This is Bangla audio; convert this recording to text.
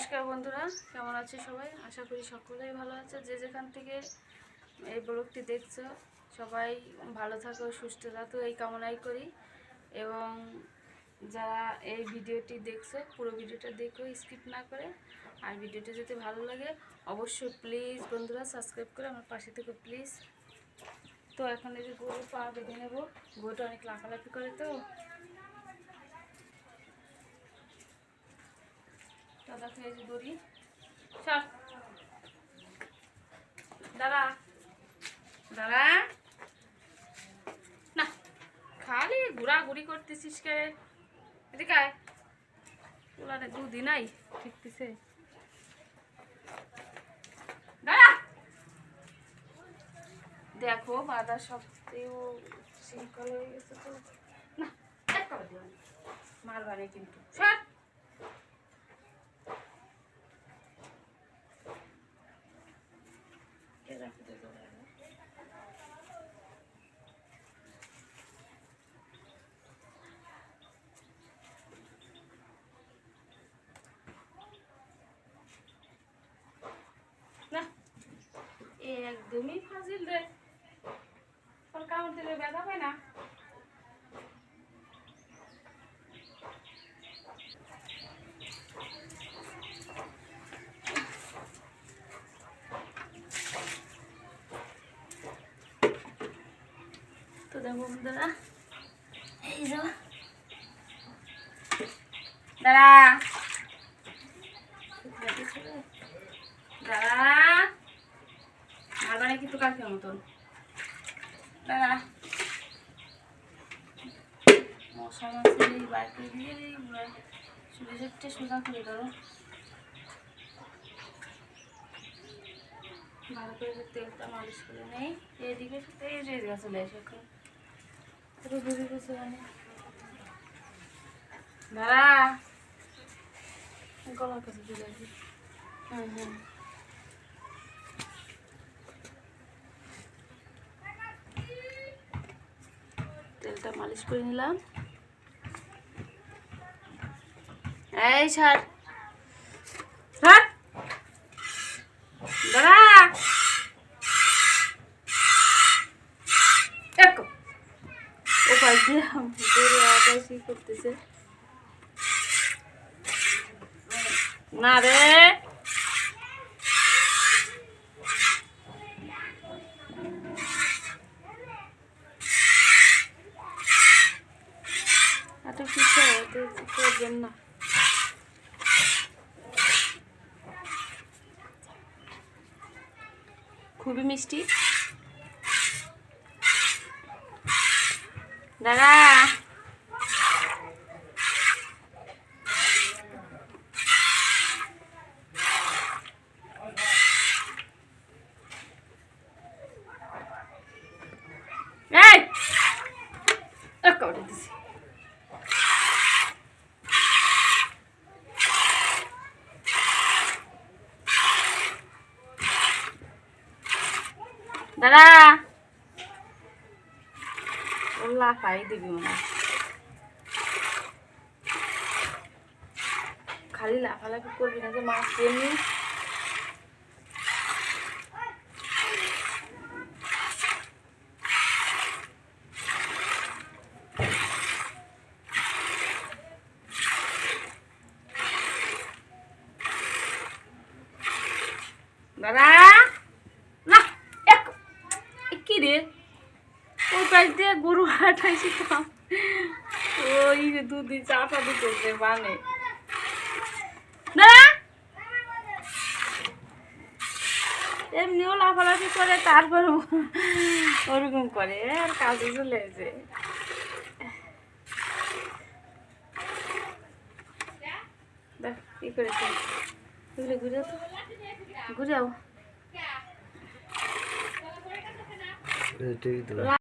নমস্কার বন্ধুরা, কেমন আছে সবাই? আশা করি সকলেই ভালো আছে। যে যেখান থেকে এই ব্লগটি দেখছো সবাই ভালো থাকো, সুস্থ থাকো এই কামনাই করি। এবং যারা এই ভিডিওটি দেখছো পুরো ভিডিওটা দেখো, স্কিপ না করে। আর ভিডিওটা যদি ভালো লাগে অবশ্যই প্লিজ বন্ধুরা সাবস্ক্রাইব করে আমার পাশে থেকো প্লিজ। তো এখন এই যে গরু পা বেঁধে নেবো। গরুটা অনেক লাফালাফি করে, তো দেখো এই যে দড়ি সব দাঁড়া দাঁড়া না, খালি ঘোরাঘুরি করতেছিস কে? এদিকে আয়, ওলারে দুদিন নাই ঠিকতেছে। দাঁড়া, দেখো বাধা সবতেও শৃঙ্খল হয়ে গেছে তো না, এক করে দিও মারবারে কিন্তু সব। না একদমই ফাজিল রে, তোর কামড় দিলে ব্যথা পায় না? তো দেখো বন্ধুরা, এই যে দাঁড়া দাঁড়া, মারবারে কিন্তু কালকে মতন। দাঁড়া, মশা মাছি বাড়িতে দিয়ে সুবিধে সোজা করে ধরো, ভালো করে তেলটা মালিশ করে নেই। এইদিকে এই জায়গা চলে আসে এখন ঘুরে গেছে মানে। দাঁড়া, গলার কাছে চলে আসি। হ্যাঁ হ্যাঁ, তেলটা মালিশ করে নিলাম। এই ছাড় ছাড়, দাঁড়া দেখো ও পাশ দিয়ে গরু আকাশি করতেছে না রে। এত কিছু করবেন না। খুবই মিষ্টি। দাঁড়া, এই এক করে দিছি। দাঁড়া, ওলা পাই দিবি মনে, খালি লাফালাফি করবি না যে মাছ এমনি। দাঁড়া না, এক কি রে, ওই পাশ দিয়ে গরু হাঁটাইছি ওই যে দুধি চাপা দিতেছে মানে। দাঁড়া, এমনিও লাফালাফি করে তারপর ওরকম করে আর কাজে চলে এসে। দেখ কি করেছে, ঘুরে ঘুরে তো ঘুরে যাও।